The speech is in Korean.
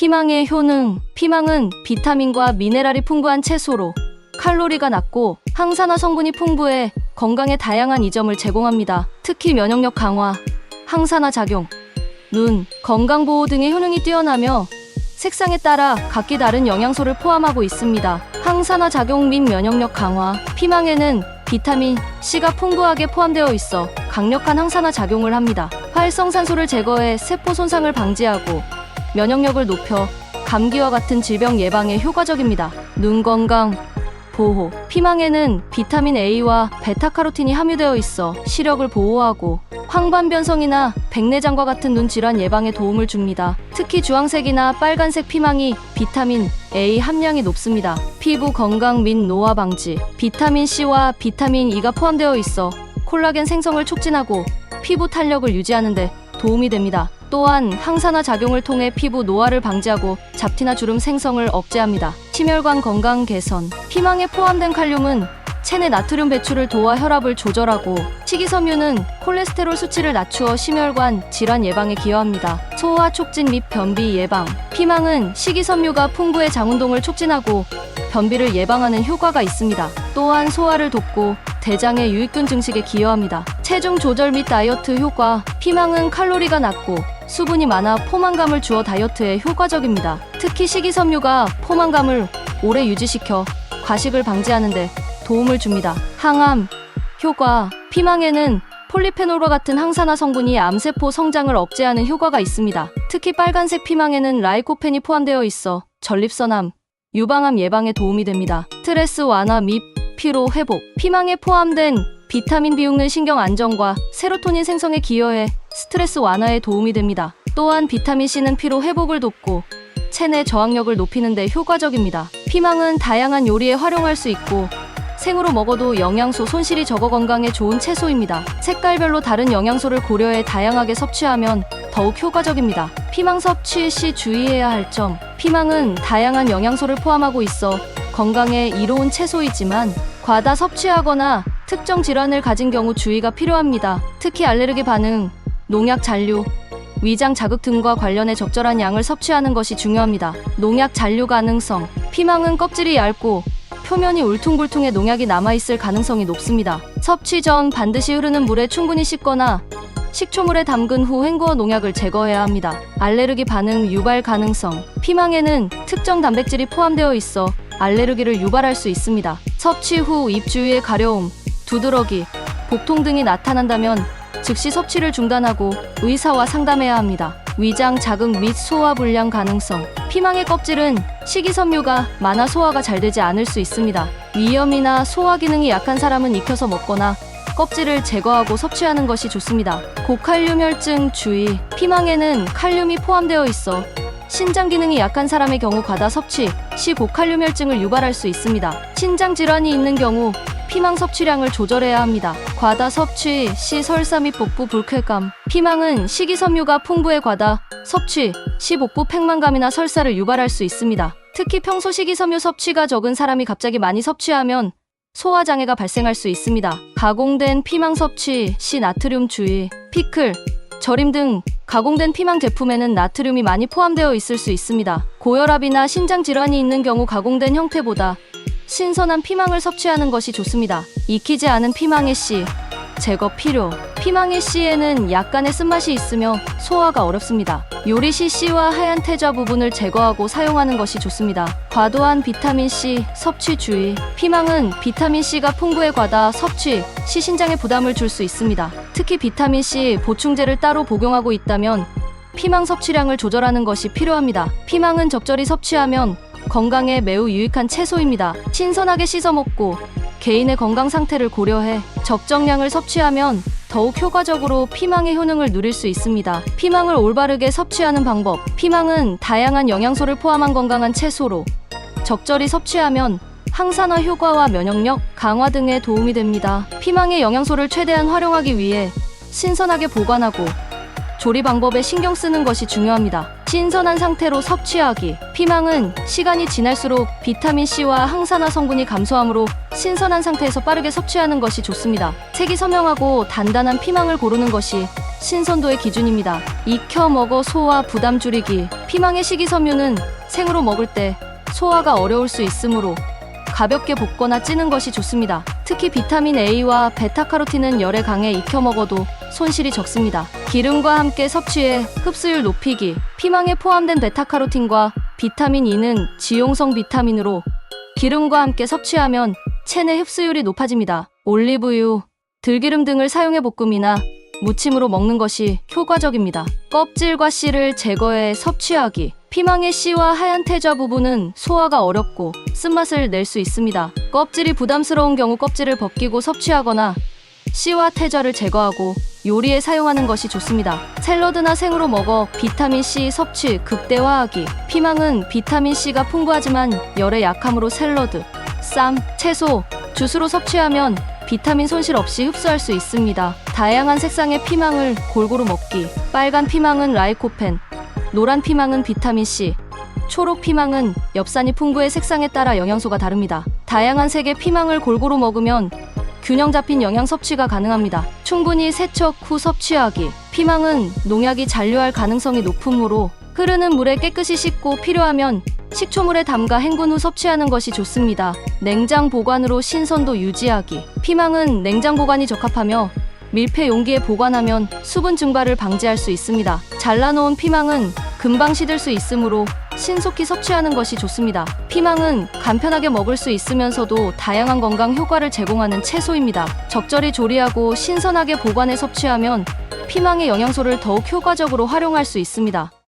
피망의 효능. 피망은 비타민과 미네랄이 풍부한 채소로 칼로리가 낮고 항산화 성분이 풍부해 건강에 다양한 이점을 제공합니다. 특히 면역력 강화, 항산화 작용, 눈, 건강보호 등의 효능이 뛰어나며 색상에 따라 각기 다른 영양소를 포함하고 있습니다. 항산화 작용 및 면역력 강화. 피망에는 비타민 C가 풍부하게 포함되어 있어 강력한 항산화 작용을 합니다. 활성산소를 제거해 세포 손상을 방지하고 면역력을 높여 감기와 같은 질병 예방에 효과적입니다. 눈 건강 보호. 피망에는 비타민 A와 베타카로틴이 함유되어 있어 시력을 보호하고 황반변성이나 백내장과 같은 눈 질환 예방에 도움을 줍니다. 특히 주황색이나 빨간색 피망이 비타민 A 함량이 높습니다. 피부 건강 및 노화 방지. 비타민 C와 비타민 E가 포함되어 있어 콜라겐 생성을 촉진하고 피부 탄력을 유지하는 데 도움이 됩니다. 또한 항산화 작용을 통해 피부 노화를 방지하고 잡티나 주름 생성을 억제합니다. 심혈관 건강 개선. 피망에 포함된 칼륨은 체내 나트륨 배출을 도와 혈압을 조절하고 식이섬유는 콜레스테롤 수치를 낮추어 심혈관 질환 예방에 기여합니다. 소화 촉진 및 변비 예방. 피망은 식이섬유가 풍부해 장운동을 촉진하고 변비를 예방하는 효과가 있습니다. 또한 소화를 돕고 대장의 유익균 증식에 기여합니다. 체중 조절 및 다이어트 효과. 피망은 칼로리가 낮고 수분이 많아 포만감을 주어 다이어트에 효과적입니다. 특히 식이섬유가 포만감을 오래 유지시켜 과식을 방지하는 데 도움을 줍니다. 항암 효과. 피망에는 폴리페놀과 같은 항산화 성분이 암세포 성장을 억제하는 효과가 있습니다. 특히 빨간색 피망에는 라이코펜이 포함되어 있어 전립선암, 유방암 예방에 도움이 됩니다. 스트레스 완화 및 피로 회복. 피망에 포함된 비타민 B육는 신경 안정과 세로토닌 생성에 기여해 스트레스 완화에 도움이 됩니다. 또한 비타민 C는 피로 회복을 돕고 체내 저항력을 높이는 데 효과적입니다. 피망은 다양한 요리에 활용할 수 있고 생으로 먹어도 영양소 손실이 적어 건강에 좋은 채소입니다. 색깔별로 다른 영양소를 고려해 다양하게 섭취하면 더욱 효과적입니다. 피망 섭취 시 주의해야 할 점. 피망은 다양한 영양소를 포함하고 있어 건강에 이로운 채소이지만 과다 섭취하거나 특정 질환을 가진 경우 주의가 필요합니다. 특히 알레르기 반응, 농약 잔류, 위장 자극 등과 관련해 적절한 양을 섭취하는 것이 중요합니다. 농약 잔류 가능성. 피망은 껍질이 얇고 표면이 울퉁불퉁해 농약이 남아있을 가능성이 높습니다. 섭취 전 반드시 흐르는 물에 충분히 씻거나 식초물에 담근 후 헹구어 농약을 제거해야 합니다. 알레르기 반응 유발 가능성. 피망에는 특정 단백질이 포함되어 있어 알레르기를 유발할 수 있습니다. 섭취 후 입 주위의 가려움, 두드러기, 복통 등이 나타난다면 즉시 섭취를 중단하고 의사와 상담해야 합니다. 위장 자극 및 소화 불량 가능성. 피망의 껍질은 식이섬유가 많아 소화가 잘 되지 않을 수 있습니다. 위염이나 소화 기능이 약한 사람은 익혀서 먹거나 껍질을 제거하고 섭취하는 것이 좋습니다. 고칼륨 혈증 주의. 피망에는 칼륨이 포함되어 있어 신장 기능이 약한 사람의 경우 과다 섭취 시 고칼륨 혈증을 유발할 수 있습니다. 신장 질환이 있는 경우 피망 섭취량을 조절해야 합니다. 과다 섭취 시 설사 및 복부 불쾌감. 피망은 식이섬유가 풍부해 과다 섭취 시 복부 팽만감이나 설사를 유발할 수 있습니다. 특히 평소 식이섬유 섭취가 적은 사람이 갑자기 많이 섭취하면 소화장애가 발생할 수 있습니다. 가공된 피망 섭취 시 나트륨 주의. 피클, 절임 등 가공된 피망 제품에는 나트륨이 많이 포함되어 있을 수 있습니다. 고혈압이나 신장 질환이 있는 경우 가공된 형태보다 신선한 피망을 섭취하는 것이 좋습니다. 익히지 않은 피망의 씨 제거 필요. 피망의 씨에는 약간의 쓴맛이 있으며 소화가 어렵습니다. 요리 시 씨와 하얀 태자 부분을 제거하고 사용하는 것이 좋습니다. 과도한 비타민 C 섭취 주의. 피망은 비타민 C가 풍부해 과다 섭취 시 신장에 부담을 줄 수 있습니다. 특히 비타민 C 보충제를 따로 복용하고 있다면 피망 섭취량을 조절하는 것이 필요합니다. 피망은 적절히 섭취하면 건강에 매우 유익한 채소입니다. 신선하게 씻어 먹고 개인의 건강 상태를 고려해 적정량을 섭취하면 더욱 효과적으로 피망의 효능을 누릴 수 있습니다. 피망을 올바르게 섭취하는 방법. 피망은 다양한 영양소를 포함한 건강한 채소로 적절히 섭취하면 항산화 효과와 면역력 강화 등에 도움이 됩니다. 피망의 영양소를 최대한 활용하기 위해 신선하게 보관하고 조리 방법에 신경 쓰는 것이 중요합니다. 신선한 상태로 섭취하기. 피망은 시간이 지날수록 비타민C와 항산화 성분이 감소하므로 신선한 상태에서 빠르게 섭취하는 것이 좋습니다. 색이 선명하고 단단한 피망을 고르는 것이 신선도의 기준입니다. 익혀 먹어 소화 부담 줄이기. 피망의 식이섬유는 생으로 먹을 때 소화가 어려울 수 있으므로 가볍게 볶거나 찌는 것이 좋습니다. 특히 비타민 A와 베타카로틴은 열에 강해 익혀 먹어도 손실이 적습니다. 기름과 함께 섭취해 흡수율 높이기. 피망에 포함된 베타카로틴과 비타민 E는 지용성 비타민으로 기름과 함께 섭취하면 체내 흡수율이 높아집니다. 올리브유, 들기름 등을 사용해 볶음이나 무침으로 먹는 것이 효과적입니다. 껍질과 씨를 제거해 섭취하기. 피망의 씨와 하얀 태자 부분은 소화가 어렵고 쓴맛을 낼 수 있습니다. 껍질이 부담스러운 경우 껍질을 벗기고 섭취하거나 씨와 태자를 제거하고 요리에 사용하는 것이 좋습니다. 샐러드나 생으로 먹어 비타민C 섭취 극대화하기. 피망은 비타민C가 풍부하지만 열에 약하므로 샐러드, 쌈, 채소, 주스로 섭취하면 비타민 손실 없이 흡수할 수 있습니다. 다양한 색상의 피망을 골고루 먹기. 빨간 피망은 라이코펜, 노란 피망은 비타민C, 초록 피망은 엽산이 풍부해 색상에 따라 영양소가 다릅니다. 다양한 색의 피망을 골고루 먹으면 균형 잡힌 영양 섭취가 가능합니다. 충분히 세척 후 섭취하기. 피망은 농약이 잔류할 가능성이 높으므로 흐르는 물에 깨끗이 씻고 필요하면 식초물에 담가 헹군 후 섭취하는 것이 좋습니다. 냉장 보관으로 신선도 유지하기. 피망은 냉장 보관이 적합하며 밀폐 용기에 보관하면 수분 증발을 방지할 수 있습니다. 잘라놓은 피망은 금방 시들 수 있으므로 신속히 섭취하는 것이 좋습니다. 피망은 간편하게 먹을 수 있으면서도 다양한 건강 효과를 제공하는 채소입니다. 적절히 조리하고 신선하게 보관해 섭취하면 피망의 영양소를 더욱 효과적으로 활용할 수 있습니다.